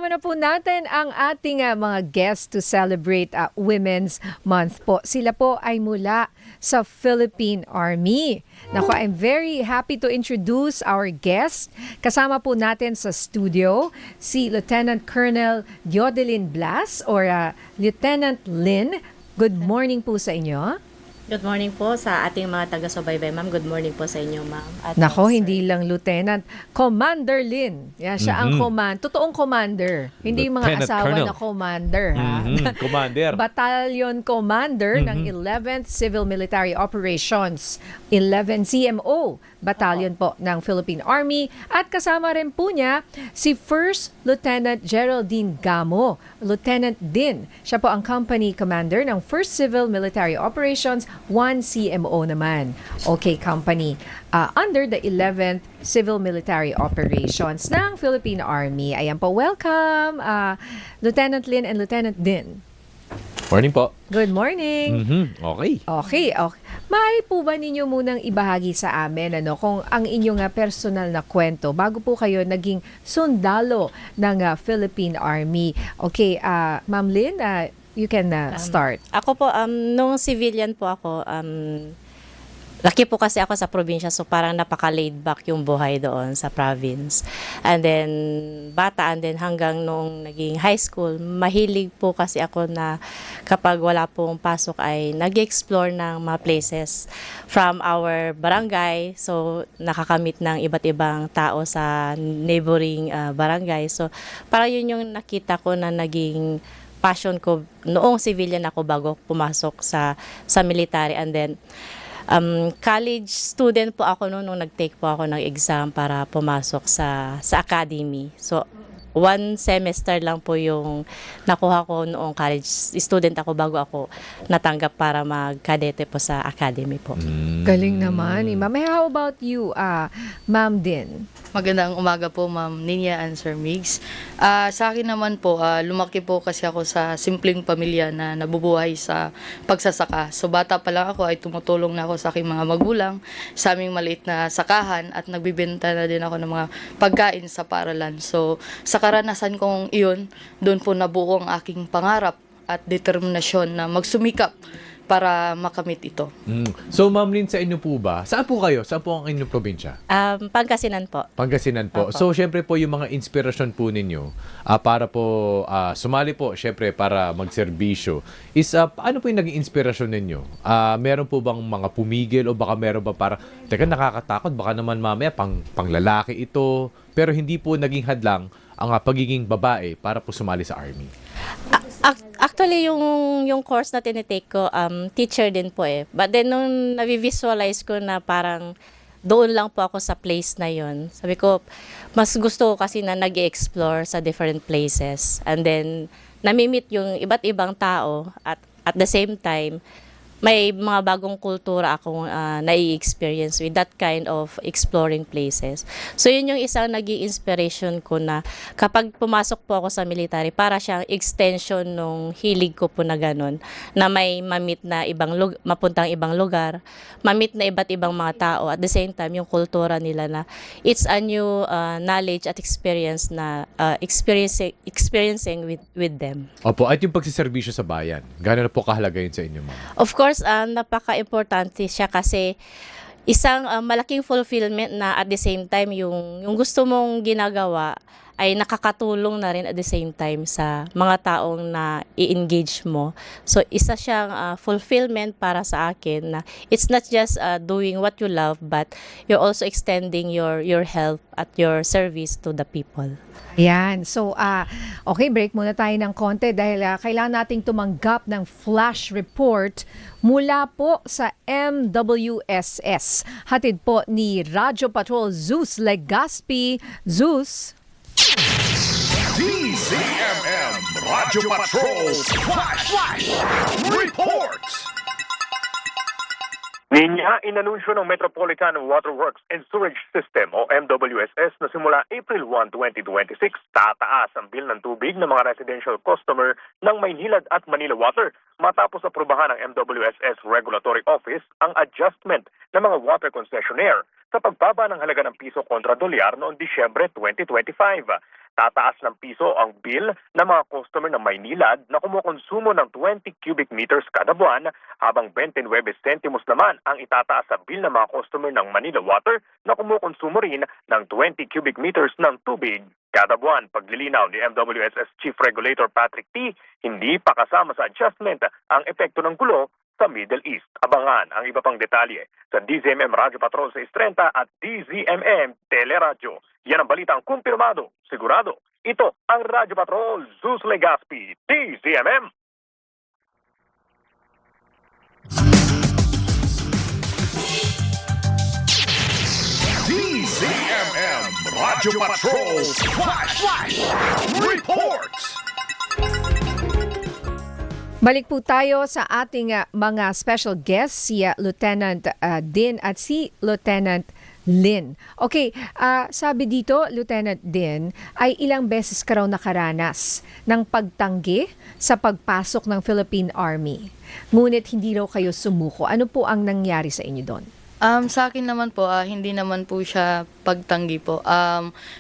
Kasama na po natin ang ating mga guests to celebrate Women's Month po. Sila po ay mula sa Philippine Army. Naku, I'm very happy to introduce our guest. Kasama po natin sa studio si Lieutenant Colonel Diodelin Blas or Lieutenant Lynn. Good morning po sa inyo. Good morning po sa ating mga taga-subaybay, ma'am. Good morning po sa inyo, ma'am. At Nako, sir. hindi lang Lieutenant. Commander Lynn. Yeah, siya ang totoong commander. Hindi yung mga Lieutenant asawa Colonel. na commander. Ha? Commander. Battalion Commander ng 11th Civil Military Operations, 11 CMO Battalion po ng Philippine Army. At kasama rin po niya si First Lieutenant Geraldine Gamo. Lieutenant din. Siya po ang company commander ng 1st Civil Military Operations, 1 CMO naman. Okay, company. Under the 11th Civil Military Operations ng Philippine Army. Ayan po, welcome Lieutenant Lynn and Lieutenant Din. Morning po. Good morning. Okay. Okay. Maaari po ba ninyo munang ibahagi sa amin kung ang inyong personal na kwento bago po kayo naging sundalo ng Philippine Army? Okay, Ma'am Lynn, you can start. Ako po, nung civilian po ako, laki po kasi ako sa probinsya, so parang napaka-laid back yung buhay doon sa province. And then, bata, and then hanggang nung naging high school, mahilig po kasi ako na kapag wala pong pasok ay nag-explore ng mga places from our barangay. So, nakakamit ng iba't ibang tao sa neighboring barangay. So, parang yun yung nakita ko na naging passion ko noong civilian ako bago pumasok sa military. And then, college student po ako nung nag-take po ako ng exam para pumasok sa academy. So, 1 semester lang po yung nakuha ko noong college student ako bago ako natanggap para mag-kadete po sa academy po. Galing naman. Ma'am, how about you, Ma'am Din? Magandang umaga po, Ma'am Ninya and Sir Migs. Sa akin naman po, lumaki po kasi ako sa simpleng pamilya na nabubuhay sa pagsasaka. So bata pa lang ako ay tumutulong na ako sa aking mga magulang sa aming maliit na sakahan at nagbibenta na din ako ng mga pagkain sa paaralan. So sa karanasan kong iyon, doon po nabuo ang aking pangarap at determinasyon na magsumikap para makamit ito. So, Ma'am Lynn, sa inyo po ba? Saan po kayo? Saan po ang inyong probinsya? Pangasinan po. Pangasinan po. So, syempre po yung mga inspirasyon po ninyo para po sumali po, syempre para magserbisyo, is ano po yung naging inspirasyon ninyo? Meron po bang mga pumigil o baka meron ba para, teka, nakakatakot, baka naman mamaya panglalaki ito, pero hindi po naging hadlang ang pagiging babae para po sumali sa army? Actually, yung course na tinitake ko, teacher din po eh. But then, nung navivisualize ko na parang doon lang po ako sa place na yon, sabi ko, mas gusto ko kasi na nag-explore sa different places. And then, namimit yung iba't ibang tao at the same time, may mga bagong kultura akong nai-experience with that kind of exploring places. So yun yung isang naging inspiration ko na kapag pumasok po ako sa military, para siyang extension nung hilig ko po na ganun, na may mamit na mapuntang ibang lugar, mamit na iba't ibang mga tao, at the same time yung kultura nila na it's a new knowledge at experience na experiencing with them. Opo, at yung pagsiservisyo sa bayan, gano'n na po kahalaga yun sa inyo, Ma'am? Of course, napaka-importante siya kasi isang malaking fulfillment na at the same time yung gusto mong ginagawa ay nakakatulong na rin at the same time sa mga taong na i-engage mo. So isa siyang fulfillment para sa akin na it's not just doing what you love, but you're also extending your help at your service to the people. Ayan. So, okay, break muna tayo ng konti dahil kailangan nating tumanggap ng flash report mula po sa MWSS. Hatid po ni Radyo Patrol Zeus Legaspi. Zeus. DZMM Radyo Patrol Flash Report! Ninya, inanunsyo ng Metropolitan Waterworks and Sewage System o MWSS na simula April 1, 2026, tataas ang bill ng tubig ng mga residential customer ng Maynilad at Manila Water matapos aprubahan ng MWSS Regulatory Office ang adjustment ng mga water concessionaire sa pagbaba ng halaga ng piso kontra dolyar noong Disyembre 2025. Tataas ng piso ang bill ng mga customer ng Maynilad na kumukonsumo ng 20 cubic meters kada buwan, habang 29 centimos naman ang itataas sa bill ng mga customer ng Manila Water na kumukonsumo rin ng 20 cubic meters ng tubig kada buwan. Paglilinaw ni MWSS Chief Regulator Patrick T, hindi pa kasama sa adjustment ang epekto ng gulo sa Middle East. Abangan ang iba pang detalye sa DZMM Radyo Patrol 630 at DZMM Teleradyo. Yan ang balitang kumpirmado, sigurado. Ito ang Radyo Patrol, Zeus Legaspi, DZMM. DZMM Radyo Patrol Flash Report. Balik po tayo sa ating mga special guests, si Lieutenant Din at si Lieutenant Lynn. Okay, sabi dito, Lieutenant Din, ay ilang beses ka raw nakaranas ng pagtanggi sa pagpasok ng Philippine Army. Ngunit hindi raw kayo sumuko. Ano po ang nangyari sa inyo doon? Sa akin naman po, hindi naman po siya pagtanggi po.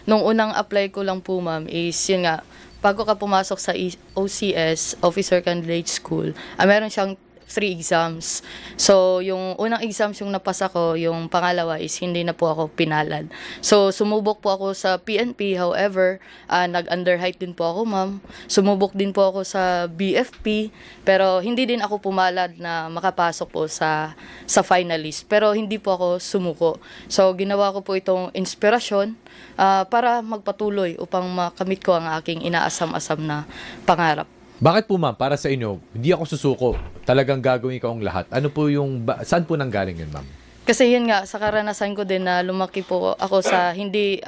Nung unang apply ko lang po, ma'am, is yun nga, bago ka pumasok sa OCS, Officer Candidate School, meron siyang 3 exams. So, yung unang exams yung napasa ko, yung pangalawa is hindi na po ako pinalad. So, sumubok po ako sa PNP. However, nag-underheight din po ako, ma'am. Sumubok din po ako sa BFP. Pero hindi din ako pumalad na makapasok po sa finalist. Pero hindi po ako sumuko. So, ginawa ko po itong inspirasyon para magpatuloy upang makamit ko ang aking inaasam-asam na pangarap. Bakit po ma'am, para sa inyo, hindi ako susuko, talagang gagawin ko ang lahat. Ano po yung, saan po nanggaling yun ma'am? Kasi yun nga, sa karanasan ko din na lumaki po ako sa hindi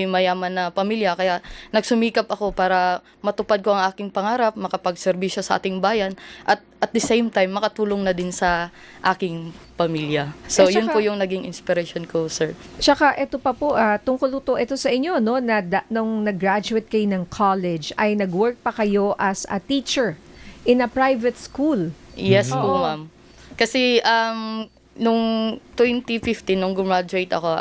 mayaman na pamilya, kaya nagsumikap ako para matupad ko ang aking pangarap, makapagserbisyo sa ating bayan, at at the same time, makatulong na din sa aking pamilya. So, yun po yung naging inspiration ko, sir. Tsaka ito pa po, tungkol ito sa inyo, no, na nung nag-graduate kayo ng college, ay nag-work pa kayo as a teacher in a private school. Yes po, ma'am. Kasi, nung 2015, nung gumraduate ako,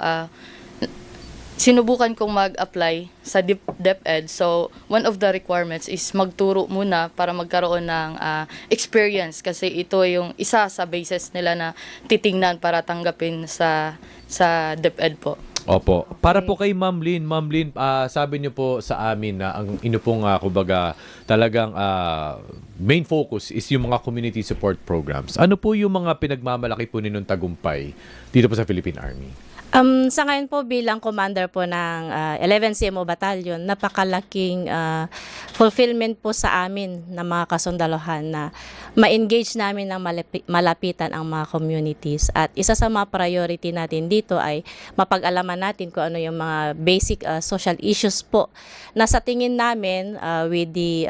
sinubukan kong mag-apply sa DepEd. So, one of the requirements is magturo muna para magkaroon ng experience. Kasi ito yung isa sa basis nila na titingnan para tanggapin sa DepEd po. Opo. Para po kay Ma'am Lynn, sabi niyo po sa amin na ang inyo pong kumbaga talagang main focus is yung mga community support programs. Ano po yung mga pinagmamalaki po ninyong tagumpay dito po sa Philippine Army? Sa ngayon po bilang commander po ng 11 CMO Battalion, napakalaking fulfillment po sa amin ng mga kasundalohan na ma-engage namin ng malapitan ang mga communities. At isa sa mga priority natin dito ay mapag-alaman natin kung ano yung mga basic social issues po na sa tingin namin with the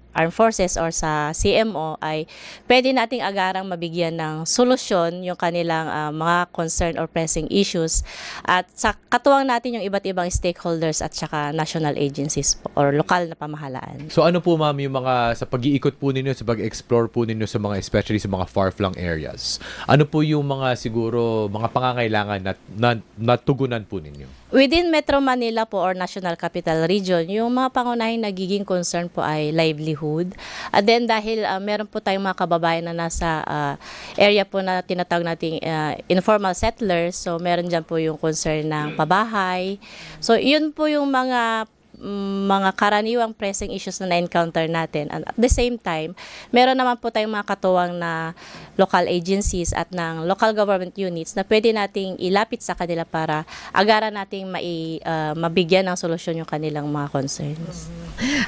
Armed Forces or sa CMO ay pwede nating agarang mabigyan ng solusyon yung kanilang mga concern or pressing issues at sa katuwang natin yung iba't ibang stakeholders at saka national agencies po, or lokal na pamahalaan. So ano po ma'am yung mga sa pag-iikot po ninyo, sa pag-explore po ninyo sa mga especially sa mga far-flung areas, ano po yung mga siguro mga pangangailangan na natugunan po ninyo? Within Metro Manila po or National Capital Region, yung mga pangunahing nagiging concern po ay livelihood. At then dahil meron po tayong mga kababayan na nasa area po na tinatawag nating informal settlers, so meron dyan po yung concern ng pabahay. So yun po yung mga karaniwang pressing issues na na-encounter natin. And at the same time, meron naman po tayong mga katuwang na local agencies at ng local government units na pwede nating ilapit sa kanila para agaran nating mabigyan ng solusyon yung kanilang mga concerns.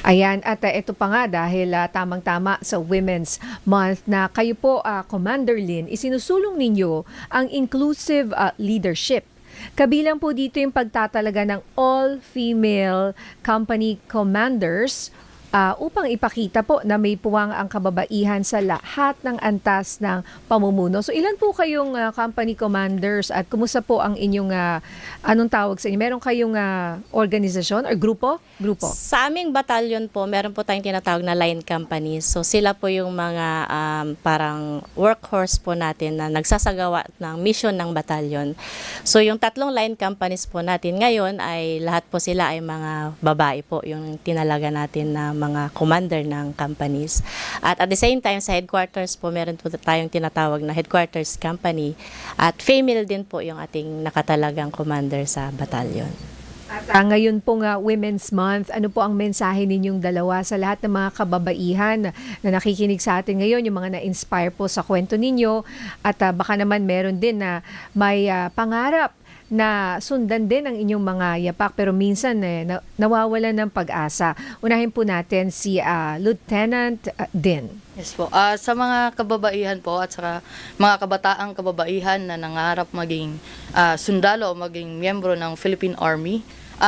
Ayan, at ito pa nga dahil tamang-tama sa Women's Month na kayo po, Commander Lynn, isinusulong ninyo ang inclusive leadership. Kabilang po dito yung pagtatalaga ng all-female company commanders upang ipakita po na may puwang ang kababaihan sa lahat ng antas ng pamumuno. So ilan po kayong company commanders at kumusta po ang inyong anong tawag sa inyo? Meron kayong organisasyon or grupo? Sa aming batalyon po, meron po tayong tinatawag na line companies. So sila po yung mga parang workhorse po natin na nagsasagawa ng mission ng batalyon. So yung 3 line companies po natin ngayon ay lahat po sila ay mga babae po, yung tinalaga natin na mga commander ng companies. At the same time sa headquarters po, meron po tayong tinatawag na headquarters company at female din po yung ating nakatalagang commander sa batalyon. At ngayon po nga Women's Month, ano po ang mensahe ninyong dalawa sa lahat ng mga kababaihan na nakikinig sa atin ngayon, yung mga na-inspire po sa kwento ninyo at baka naman meron din na may pangarap na sundan din ang inyong mga yapak pero minsan nawawalan ng pag-asa. Unahin po natin si Lieutenant Din. Yes po. Sa mga kababaihan po at sa mga kabataang kababaihan na nangarap maging sundalo o maging miyembro ng Philippine Army,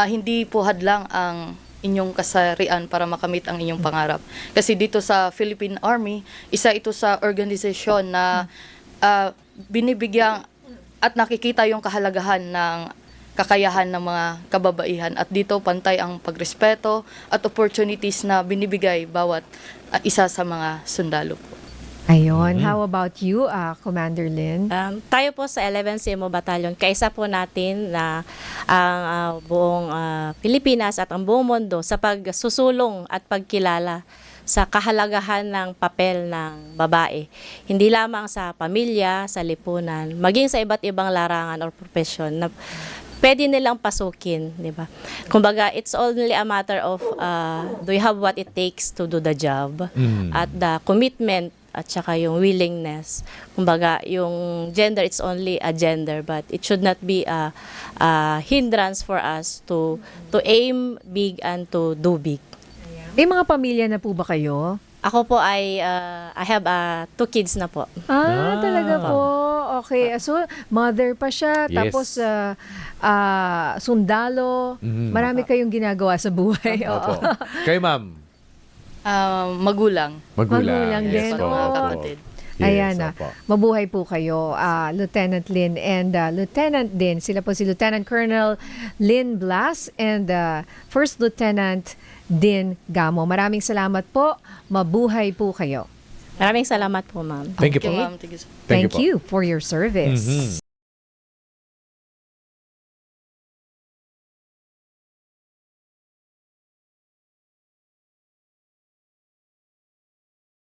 hindi po hadlang ang inyong kasarian para makamit ang inyong pangarap. Kasi dito sa Philippine Army, isa ito sa organisasyon na binibigyan at nakikita yung kahalagahan ng kakayahan ng mga kababaihan at dito pantay ang pagrespeto at opportunities na binibigay bawat isa sa mga sundalo po. Ayun. How about you, Commander Lynn? Tayo po sa 11 CMO Battalion, kaisa po natin na ang buong Pilipinas at ang buong mundo sa pagsusulong at pagkilala sa kahalagahan ng papel ng babae. Hindi lamang sa pamilya, sa lipunan, maging sa iba't ibang larangan or profession na pwede nilang pasukin, di ba? Kumbaga, it's only a matter of do you have what it takes to do the job at the commitment at saka yung willingness. Kumbaga, yung gender, it's only a gender, but it should not be a hindrance for us to aim big and to do big. May mga pamilya na po ba kayo? Ako po ay, I have 2 kids na po. Talaga po. Okay. So, mother pa siya, Yes. tapos sundalo. Marami kayong ginagawa sa buhay. Opo. Kayo, ma'am? Magulang. Magulang Yes din. po, Oh. opo. Kapatid. Ayan opo. mabuhay po kayo, Lieutenant Lynn and Lieutenant Din. Sila po si Lieutenant Colonel Lynn Blas and First Lieutenant Din Gamo. Maraming salamat po. Mabuhay po kayo. Maraming salamat po, ma'am. Thank you po. Okay, ma'am. Thank you so much. Thank you po. you for your service.